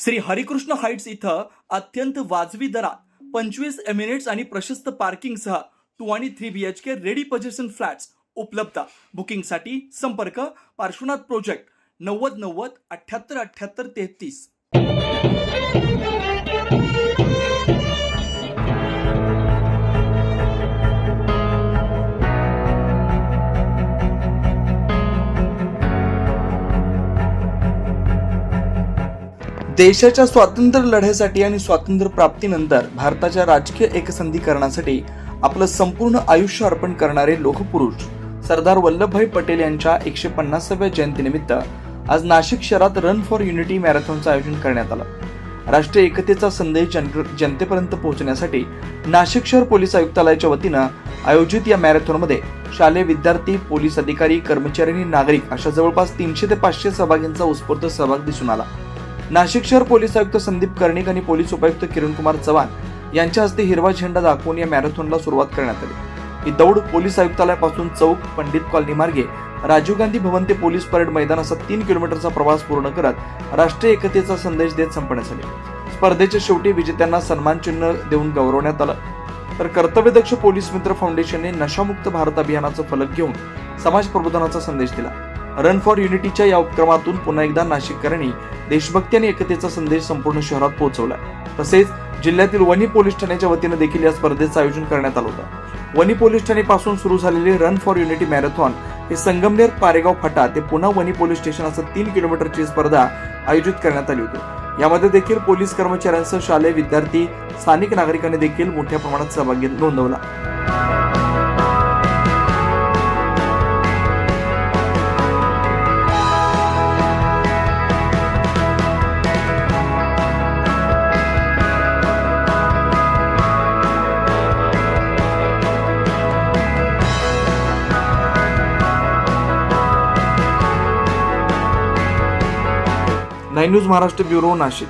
Shri Harikrishna Heights इथं अत्यंत वाजवी दरात 25 एमिनेट्स आणि प्रशस्त पार्किंगसह 2 आणि 3 BHK रेडी पोझिशन फ्लॅट्स उपलब्ध। बुकिंगसाठी संपर्क पार्श्वनाथ प्रोजेक्ट 9090 78 78 33। देशाच्या स्वातंत्र्य लढ्यासाठी आणि स्वातंत्र्य प्राप्तीनंतर भारताच्या राजकीय एकसंधीकरणासाठी आपलं संपूर्ण आयुष्य अर्पण करणारे लोकपुरुष सरदार वल्लभभाई पटेल यांच्या 150व्या जयंतीनिमित्त आज नाशिक शहरात रन फॉर युनिटी मॅरेथॉनचं आयोजन करण्यात आलं। राष्ट्रीय एकतेचा संदेश जनतेपर्यंत पोहोचण्यासाठी नाशिक शहर पोलीस आयुक्तालयाच्या वतीनं आयोजित या मॅरेथॉनमध्ये शालेय विद्यार्थी, पोलीस अधिकारी, कर्मचारी आणि नागरिक अशा जवळपास 300 ते 500 सहभागींचा उत्स्फूर्त सहभाग दिसून आला। नाशिक शहर पोलीस आयुक्त संदीप कर्णिक आणि पोलीस उपायुक्त किरण कुमार चव्हाण यांच्या हस्ते हिरवा झेंडा दाखवून या मॅरेथॉनला सुरुवात करण्यात आली। ही दौड पोलीस आयुक्तालयापासून चौक, पंडित कॉलनी मार्गे राजीव गांधी भवन ते पोलीस परेड मैदान असा 3 किलोमीटरचा प्रवास पूर्ण करत राष्ट्रीय एकतेचा संदेश देत संपन्न झाली। स्पर्धेच्या शेवटी विजेत्यांना सन्मान चिन्ह देऊन गौरवण्यात आलं। तर कर्तव्यदक्ष पोलीस मित्र फाउंडेशनने नशामुक्त भारत अभियानाचा फलक घेऊन समाज प्रबोधनाचा संदेश दिला। रन फॉर युनिटीच्या या उपक्रमातून पुन्हा एकदा नाशिककरांनी देशभक्ती आणि एकतेचा संदेश संपूर्ण शहरात पोहोचवला। तसेच जिल्ह्यातील वणी पोलीस ठाण्याच्या वतीने देखील या स्पर्धेचं आयोजन करण्यात आलं होतं। वणी पोलीस ठाण्यापासून सुरू झालेली रन फॉर युनिटी मॅरेथॉन हे संगमनेर, पारेगाव फाटा ते पुन्हा वणी पोलीस स्टेशन असं 3 किलोमीटरची स्पर्धा आयोजित करण्यात आली होती। यामध्ये देखील पोलीस कर्मचाऱ्यांसह शालेय विद्यार्थी, स्थानिक नागरिकांनी देखील मोठ्या प्रमाणात सहभाग नोंदवला। Nine news Maharashtra bureau, Nashik.